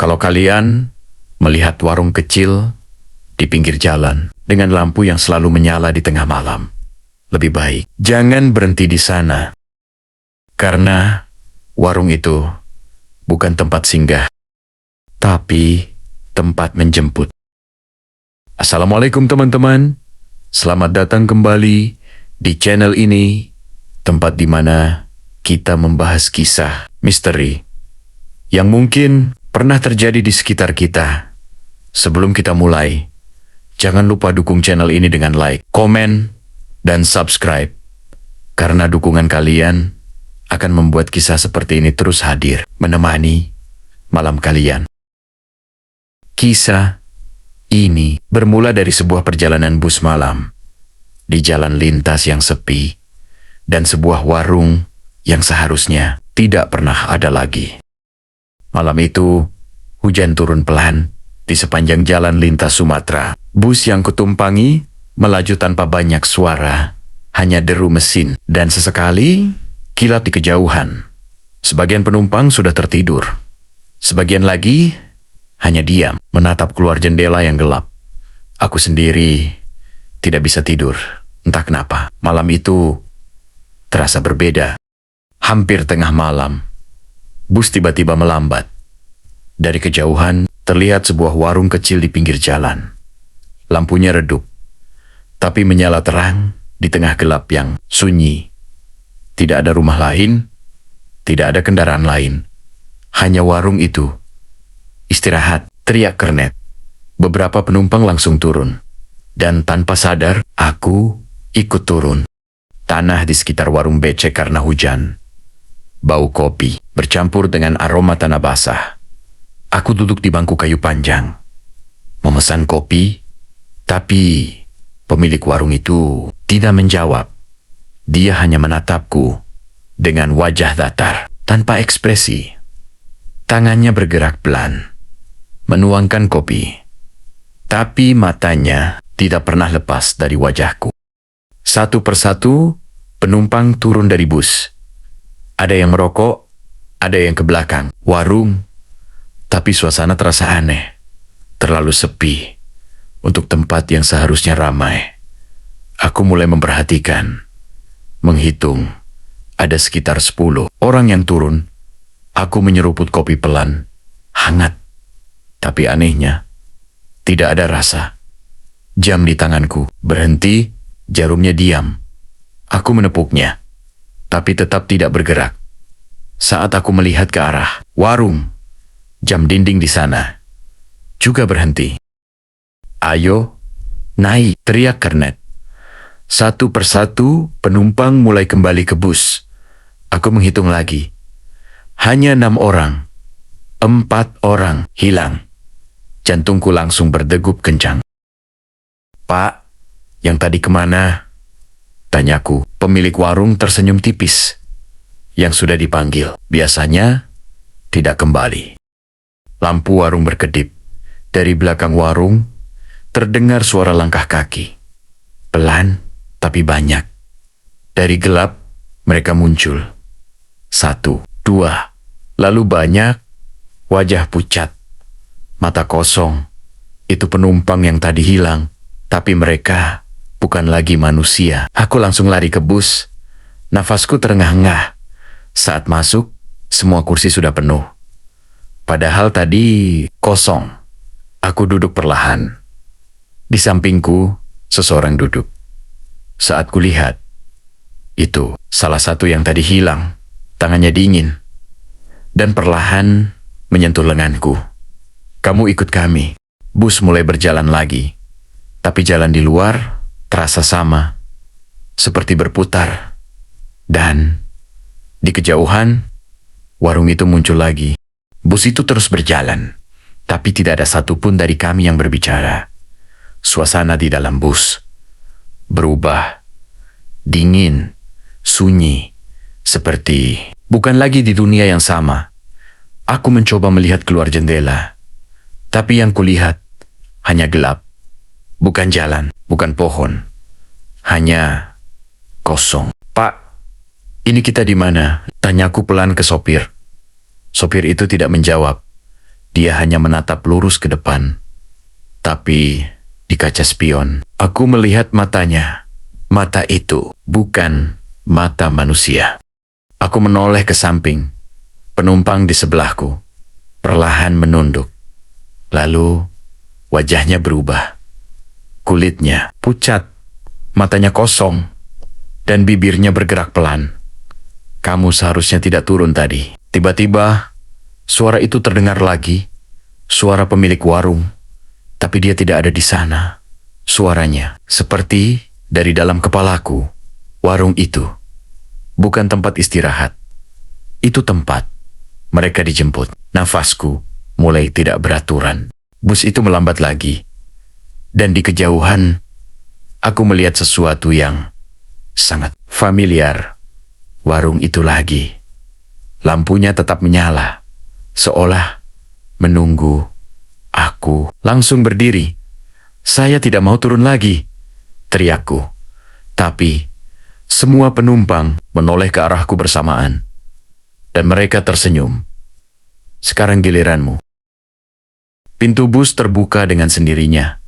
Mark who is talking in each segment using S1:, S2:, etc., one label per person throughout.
S1: Kalau kalian melihat warung kecil di pinggir jalan dengan lampu yang selalu menyala di tengah malam, lebih baik jangan berhenti di sana. Karena warung itu bukan tempat singgah, tapi tempat menjemput. Assalamualaikum teman-teman. Selamat datang kembali di channel ini, tempat di mana kita membahas kisah misteri yang mungkin pernah terjadi di sekitar kita. Sebelum kita mulai, jangan lupa dukung channel ini dengan like, komen, dan subscribe. Karena dukungan kalian akan membuat kisah seperti ini terus hadir, menemani malam kalian. Kisah ini bermula dari sebuah perjalanan bus malam di jalan lintas yang sepi dan sebuah warung yang seharusnya tidak pernah ada lagi. Malam itu, hujan turun pelan di sepanjang jalan lintas Sumatera. Bus yang kutumpangi melaju tanpa banyak suara, hanya deru mesin dan sesekali kilat di kejauhan. Sebagian penumpang sudah tertidur. Sebagian lagi hanya diam, menatap keluar jendela yang gelap. Aku sendiri tidak bisa tidur. Entah kenapa, malam itu terasa berbeda. Hampir tengah malam, bus tiba-tiba melambat. Dari kejauhan, terlihat sebuah warung kecil di pinggir jalan. Lampunya redup, tapi menyala terang di tengah gelap yang sunyi. Tidak ada rumah lain, tidak ada kendaraan lain. Hanya warung itu. Istirahat, teriak kernet. Beberapa penumpang langsung turun. Dan tanpa sadar, aku ikut turun. Tanah di sekitar warung becek karena hujan. Bau kopi bercampur dengan aroma tanah basah. Aku duduk di bangku kayu panjang, memesan kopi, tapi pemilik warung itu tidak menjawab. Dia hanya menatapku dengan wajah datar, tanpa ekspresi. Tangannya bergerak pelan, menuangkan kopi, tapi matanya tidak pernah lepas dari wajahku. Satu persatu, penumpang turun dari bus. Ada yang merokok, ada yang ke belakang warung, tapi suasana terasa aneh, terlalu sepi untuk tempat yang seharusnya ramai. Aku mulai memperhatikan, menghitung, ada sekitar 10 orang yang turun. Aku menyeruput kopi pelan, hangat, tapi anehnya, tidak ada rasa. Jam di tanganku berhenti, jarumnya diam. Aku menepuknya, tapi tetap tidak bergerak. Saat aku melihat ke arah warung, jam dinding di sana juga berhenti. Ayo, naik, teriak kernet. Satu persatu penumpang mulai kembali ke bus. Aku menghitung lagi. Hanya 6 orang. 4 orang hilang. Jantungku langsung berdegup kencang. Pak, yang tadi kemana? Tanyaku. Pemilik warung tersenyum tipis. Yang sudah dipanggil, biasanya tidak kembali. Lampu warung berkedip. Dari belakang warung, terdengar suara langkah kaki. Pelan, tapi banyak. Dari gelap, mereka muncul. 1, 2, lalu banyak. Wajah pucat, mata kosong. Itu penumpang yang tadi hilang, tapi mereka bukan lagi manusia. Aku langsung lari ke bus. Nafasku terengah-engah. Saat masuk, semua kursi sudah penuh. Padahal tadi kosong. Aku duduk perlahan. Di sampingku, seseorang duduk. Saat kulihat, itu salah satu yang tadi hilang. Tangannya dingin dan perlahan menyentuh lenganku. Kamu ikut kami. Bus mulai berjalan lagi, tapi jalan di luar terasa sama, seperti berputar. Dan di kejauhan, warung itu muncul lagi. Bus itu terus berjalan, tapi tidak ada satupun dari kami yang berbicara. Suasana di dalam bus berubah, dingin, sunyi, seperti bukan lagi di dunia yang sama. Aku mencoba melihat keluar jendela, tapi yang kulihat hanya gelap. Bukan jalan, bukan pohon, hanya kosong. Pak, ini kita di mana? Tanyaku pelan ke sopir. Sopir itu tidak menjawab. Dia hanya menatap lurus ke depan. Tapi di kaca spion, aku melihat matanya. Mata itu bukan mata manusia. Aku menoleh ke samping. Penumpang di sebelahku perlahan menunduk. Lalu wajahnya berubah. Kulitnya pucat, matanya kosong, dan bibirnya bergerak pelan. Kamu seharusnya tidak turun tadi. Tiba-tiba, suara itu terdengar lagi. Suara pemilik warung. Tapi dia tidak ada di sana. Suaranya seperti dari dalam kepalaku. Warung itu bukan tempat istirahat. Itu tempat mereka dijemput. Nafasku mulai tidak beraturan. Bus itu melambat lagi. Dan di kejauhan, aku melihat sesuatu yang sangat familiar. Warung itu lagi. Lampunya tetap menyala, seolah menunggu aku. Langsung berdiri. Saya tidak mau turun lagi, teriakku. Tapi semua penumpang menoleh ke arahku bersamaan. Dan mereka tersenyum. Sekarang giliranmu. Pintu bus terbuka dengan sendirinya.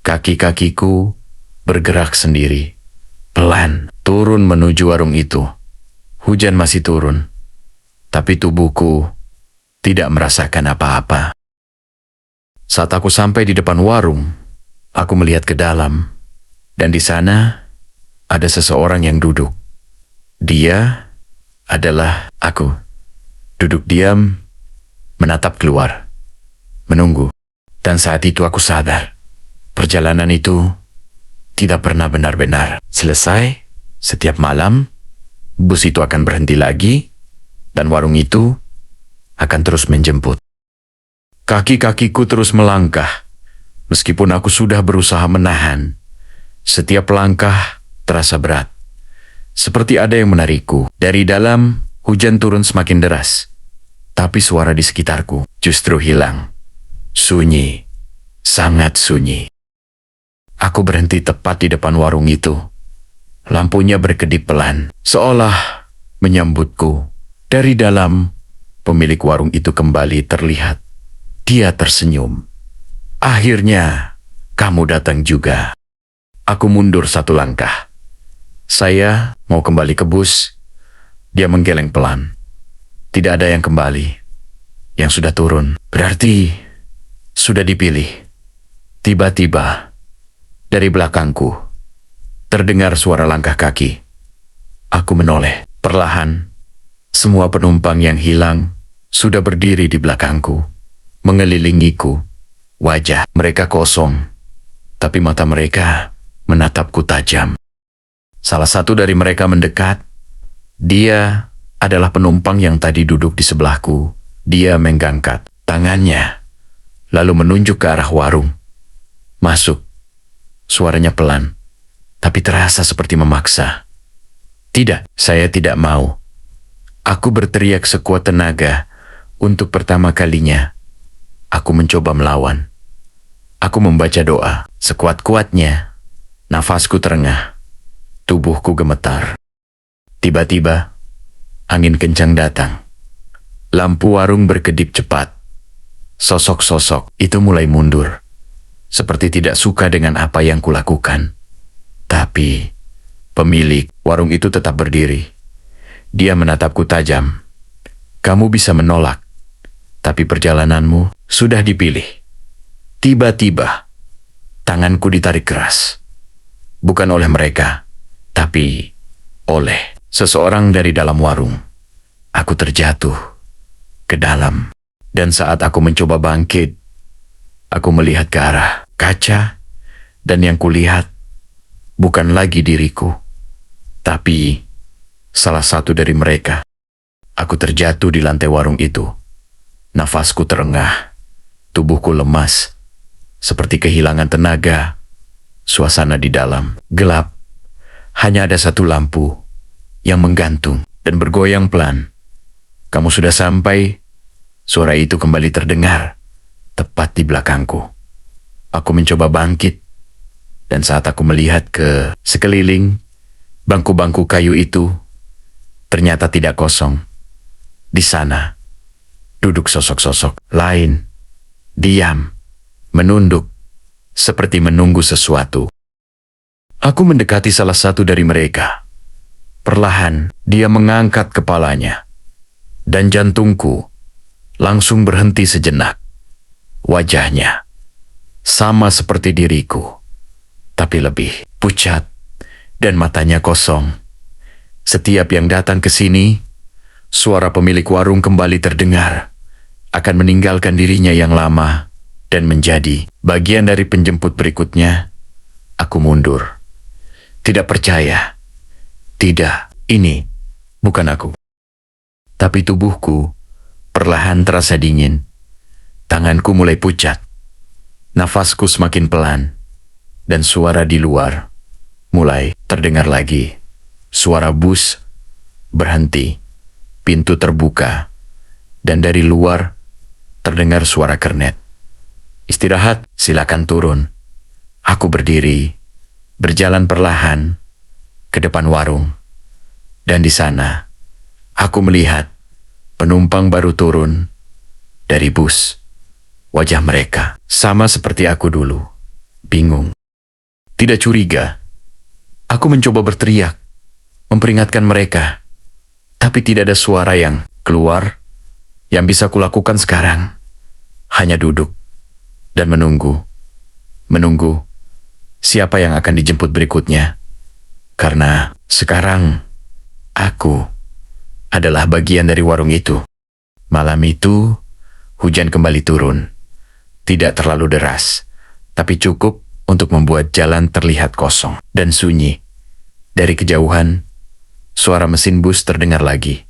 S1: Kaki-kakiku bergerak sendiri. Pelan turun menuju warung itu. Hujan masih turun. Tapi tubuhku tidak merasakan apa-apa. Saat aku sampai di depan warung, aku melihat ke dalam. Dan di sana ada seseorang yang duduk. Dia adalah aku. Duduk diam, menatap keluar, menunggu. Dan saat itu aku sadar, perjalanan itu tidak pernah benar-benar selesai. Setiap malam, bus itu akan berhenti lagi, dan warung itu akan terus menjemput. Kaki-kakiku terus melangkah, meskipun aku sudah berusaha menahan. Setiap langkah terasa berat, seperti ada yang menarikku. Dari dalam, hujan turun semakin deras, tapi suara di sekitarku justru hilang. Sunyi, sangat sunyi. Aku berhenti tepat di depan warung itu. Lampunya berkedip pelan, seolah menyambutku. Dari dalam, pemilik warung itu kembali terlihat. Dia tersenyum. Akhirnya, kamu datang juga. Aku mundur satu langkah. Saya mau kembali ke bus. Dia menggeleng pelan. Tidak ada yang kembali. Yang sudah turun. Berarti sudah dipilih. Tiba-tiba, dari belakangku, terdengar suara langkah kaki. Aku menoleh. Perlahan, semua penumpang yang hilang sudah berdiri di belakangku, mengelilingiku. Wajah mereka kosong, tapi mata mereka menatapku tajam. Salah satu dari mereka mendekat. Dia adalah penumpang yang tadi duduk di sebelahku. Dia menggangkat tangannya, lalu menunjuk ke arah warung. Masuk. Suaranya pelan, tapi terasa seperti memaksa. Tidak, saya tidak mau. Aku berteriak sekuat tenaga. Untuk pertama kalinya, aku mencoba melawan. Aku membaca doa sekuat-kuatnya. Nafasku terengah. Tubuhku gemetar. Tiba-tiba, angin kencang datang. Lampu warung berkedip cepat. Sosok-sosok itu mulai mundur, seperti tidak suka dengan apa yang kulakukan. Tapi, pemilik warung itu tetap berdiri. Dia menatapku tajam. Kamu bisa menolak, tapi perjalananmu sudah dipilih. Tiba-tiba, tanganku ditarik keras. Bukan oleh mereka, tapi oleh seseorang dari dalam warung. Aku terjatuh ke dalam. Dan saat aku mencoba bangkit, aku melihat ke arah kaca, dan yang kulihat bukan lagi diriku, tapi salah satu dari mereka. Aku terjatuh di lantai warung itu. Nafasku terengah, tubuhku lemas, seperti kehilangan tenaga. Suasana di dalam gelap. Hanya ada satu lampu yang menggantung dan bergoyang pelan. Kamu sudah sampai. Suara itu kembali terdengar, tepat di belakangku. Aku mencoba bangkit, dan saat aku melihat ke sekeliling, bangku-bangku kayu itu ternyata tidak kosong. Di sana, duduk sosok-sosok lain Diam, menunduk, seperti menunggu sesuatu. Aku mendekati salah satu dari mereka. Perlahan, dia mengangkat kepalanya. Dan jantungku langsung berhenti sejenak. Wajahnya sama seperti diriku, tapi lebih pucat dan matanya kosong. Setiap yang datang ke sini, suara pemilik warung kembali terdengar, akan meninggalkan dirinya yang lama dan menjadi bagian dari penjemput berikutnya. Aku mundur. Tidak percaya. Tidak, ini bukan aku. Tapi tubuhku perlahan terasa dingin. Tanganku mulai pucat. Nafasku semakin pelan. Dan suara di luar mulai terdengar lagi. Suara bus berhenti. Pintu terbuka. Dan dari luar terdengar suara kernet. Istirahat, silakan turun. Aku berdiri, berjalan perlahan ke depan warung. Dan di sana, aku melihat penumpang baru turun dari bus. Wajah mereka sama seperti aku dulu, bingung. Tidak curiga. Aku mencoba berteriak, memperingatkan mereka. Tapi tidak ada suara yang keluar. Yang bisa kulakukan sekarang hanya duduk dan menunggu. Menunggu siapa yang akan dijemput berikutnya. Karena sekarang aku adalah bagian dari warung itu. Malam itu hujan kembali turun. Tidak terlalu deras, tapi cukup untuk membuat jalan terlihat kosong dan sunyi. Dari kejauhan, suara mesin bus terdengar lagi.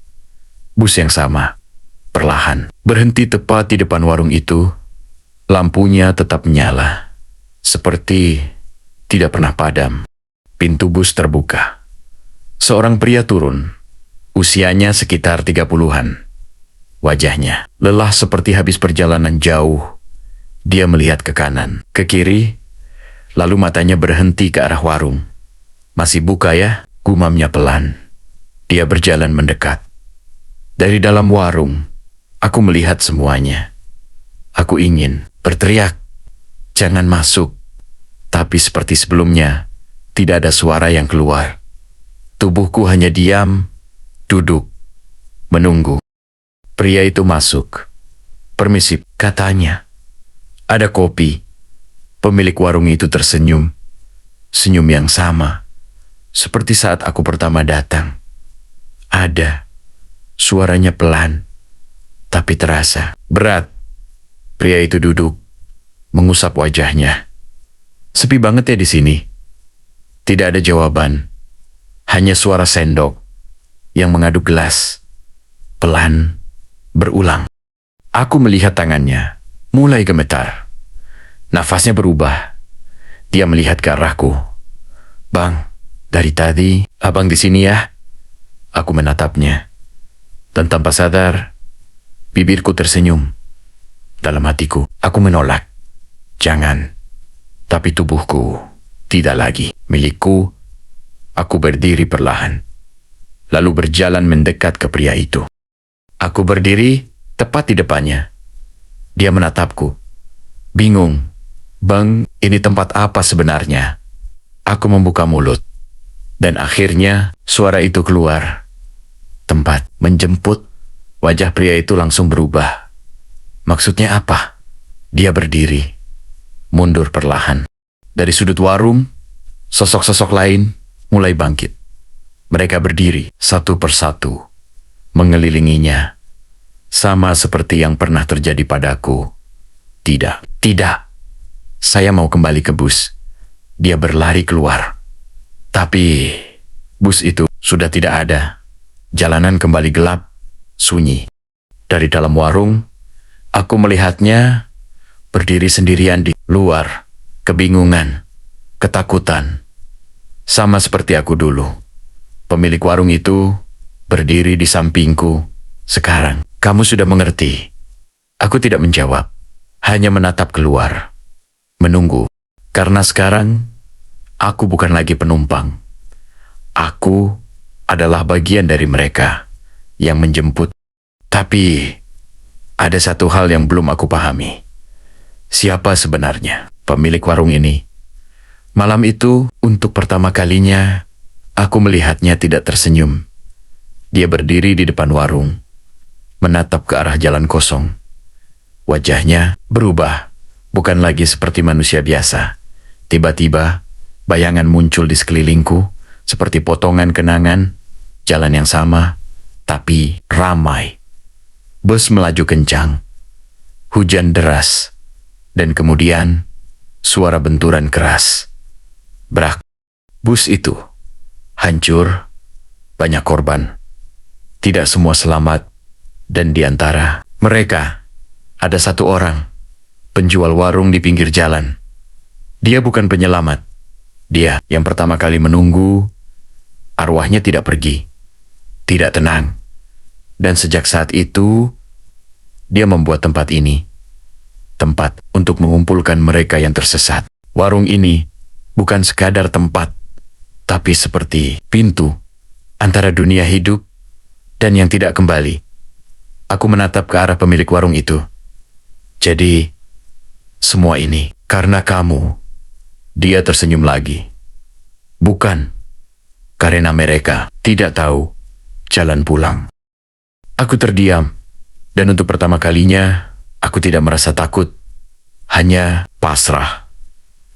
S1: Bus yang sama, perlahan, berhenti tepat di depan warung itu. Lampunya tetap menyala, seperti tidak pernah padam. Pintu bus terbuka. Seorang pria turun, usianya sekitar 30-an. Wajahnya lelah seperti habis perjalanan jauh. Dia melihat ke kanan, ke kiri, lalu matanya berhenti ke arah warung. Masih buka ya, gumamnya pelan. Dia berjalan mendekat. Dari dalam warung, aku melihat semuanya. Aku ingin berteriak, jangan masuk. Tapi seperti sebelumnya, tidak ada suara yang keluar. Tubuhku hanya diam, duduk, menunggu. Pria itu masuk. Permisi, katanya. Ada kopi. Pemilik warung itu tersenyum. Senyum yang sama, seperti saat aku pertama datang. Ada. Suaranya pelan, tapi terasa berat. Pria itu duduk, mengusap wajahnya. Sepi banget ya di sini. Tidak ada jawaban. Hanya suara sendok yang mengaduk gelas. Pelan, berulang. Aku melihat tangannya mulai gemetar. Nafasnya berubah. Dia melihat ke arahku. Bang, dari tadi abang di sini ya? Aku menatapnya. Dan tanpa sadar, bibirku tersenyum. Dalam hatiku, aku menolak. Jangan. Tapi tubuhku tidak lagi milikku. Aku berdiri perlahan, lalu berjalan mendekat ke pria itu. Aku berdiri tepat di depannya. Dia menatapku. Bingung. Bang, ini tempat apa sebenarnya? Aku membuka mulut. Dan akhirnya suara itu keluar. Tempat menjemput. Wajah pria itu langsung berubah. Maksudnya apa? Dia berdiri, mundur perlahan. Dari sudut warung, sosok-sosok lain mulai bangkit. Mereka berdiri satu persatu, mengelilinginya. Sama seperti yang pernah terjadi padaku. Tidak, tidak. Saya mau kembali ke bus. Dia berlari keluar. Tapi bus itu sudah tidak ada. Jalanan kembali gelap, sunyi. Dari dalam warung, aku melihatnya berdiri sendirian di luar, kebingungan, ketakutan. Sama seperti aku dulu. Pemilik warung itu berdiri di sampingku. Sekarang, kamu sudah mengerti. Aku tidak menjawab, hanya menatap keluar. Menunggu, karena sekarang aku bukan lagi penumpang. Aku adalah bagian dari mereka yang menjemput. Tapi ada satu hal yang belum aku pahami. siapa sebenarnya pemilik warung ini. Malam itu, untuk pertama kalinya, aku melihatnya tidak tersenyum. Dia berdiri di depan warung, menatap ke arah jalan kosong. Wajahnya berubah, bukan lagi seperti manusia biasa. Tiba-tiba, bayangan muncul di sekelilingku, seperti potongan kenangan, jalan yang sama, tapi ramai. Bus melaju kencang, hujan deras, dan kemudian suara benturan keras. Brak, bus itu hancur, banyak korban. Tidak semua selamat, dan di antara mereka ada satu orang, penjual warung di pinggir jalan. Dia bukan penyelamat. Dia yang pertama kali menunggu, arwahnya tidak pergi, tidak tenang. Dan sejak saat itu, dia membuat tempat ini, tempat untuk mengumpulkan mereka yang tersesat. Warung ini bukan sekadar tempat, tapi seperti pintu antara dunia hidup dan yang tidak kembali. Aku menatap ke arah pemilik warung itu. Jadi, semua ini karena kamu. Dia tersenyum lagi. Bukan, karena mereka tidak tahu jalan pulang. Aku terdiam, dan untuk pertama kalinya, aku tidak merasa takut, hanya pasrah.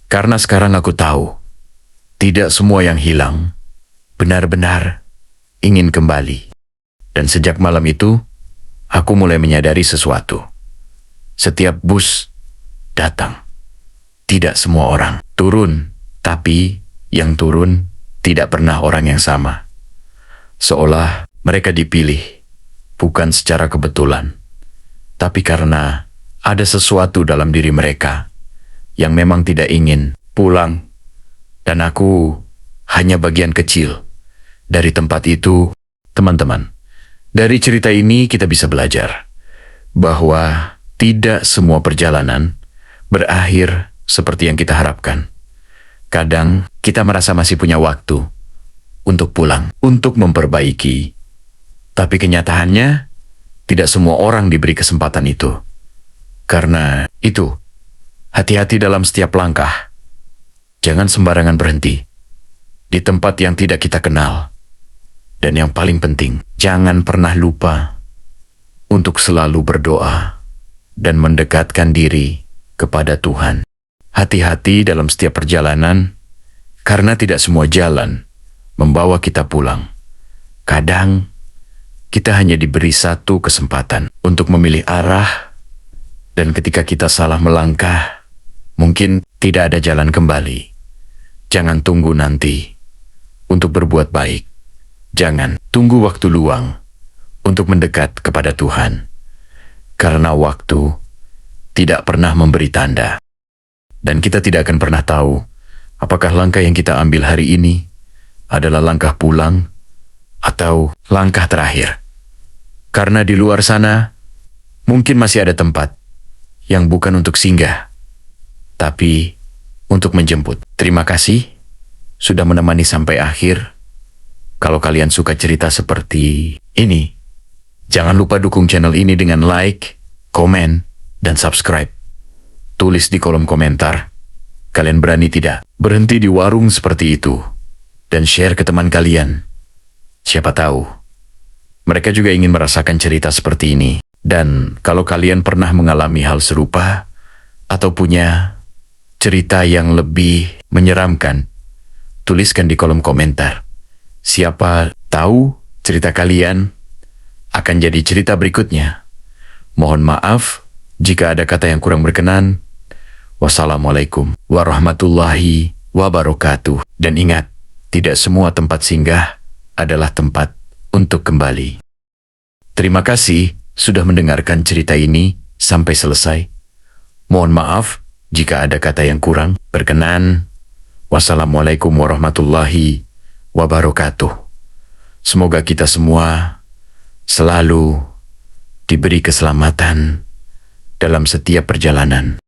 S1: Karena sekarang aku tahu, tidak semua yang hilang, benar-benar ingin kembali. Dan sejak malam itu, aku mulai menyadari sesuatu. Setiap bus datang, tidak semua orang turun, tapi yang turun tidak pernah orang yang sama. Seolah mereka dipilih, bukan secara kebetulan, tapi karena ada sesuatu dalam diri mereka yang memang tidak ingin pulang. Dan aku hanya bagian kecil dari tempat itu. Teman-teman, dari cerita ini kita bisa belajar bahwa tidak semua perjalanan berakhir seperti yang kita harapkan. Kadang kita merasa masih punya waktu untuk pulang, untuk memperbaiki. Tapi kenyataannya, tidak semua orang diberi kesempatan itu. Karena itu, hati-hati dalam setiap langkah. Jangan sembarangan berhenti di tempat yang tidak kita kenal. Dan yang paling penting, jangan pernah lupa untuk selalu berdoa dan mendekatkan diri kepada Tuhan. Hati-hati dalam setiap perjalanan, karena tidak semua jalan membawa kita pulang. Kadang, kita hanya diberi satu kesempatan untuk memilih arah, dan ketika kita salah melangkah, mungkin tidak ada jalan kembali. Jangan tunggu nanti untuk berbuat baik. Jangan tunggu waktu luang untuk mendekat kepada Tuhan. Karena waktu tidak pernah memberi tanda. Dan kita tidak akan pernah tahu apakah langkah yang kita ambil hari ini adalah langkah pulang atau langkah terakhir. Karena di luar sana mungkin masih ada tempat yang bukan untuk singgah, tapi untuk menjemput. Terima kasih sudah menemani sampai akhir. Kalau kalian suka cerita seperti ini, jangan lupa dukung channel ini dengan like, komen, dan subscribe. Tulis di kolom komentar, kalian berani tidak berhenti di warung seperti itu, dan share ke teman kalian. Siapa tahu, mereka juga ingin merasakan cerita seperti ini. Dan kalau kalian pernah mengalami hal serupa, atau punya cerita yang lebih menyeramkan, tuliskan di kolom komentar. Siapa tahu cerita kalian akan jadi cerita berikutnya. Mohon maaf jika ada kata yang kurang berkenan. Wassalamualaikum warahmatullahi wabarakatuh. Dan ingat, tidak semua tempat singgah adalah tempat untuk kembali. Terima kasih sudah mendengarkan cerita ini sampai selesai. Mohon maaf jika ada kata yang kurang berkenan. Wassalamualaikum warahmatullahi wabarakatuh. Semoga kita semua selalu diberi keselamatan dalam setiap perjalanan.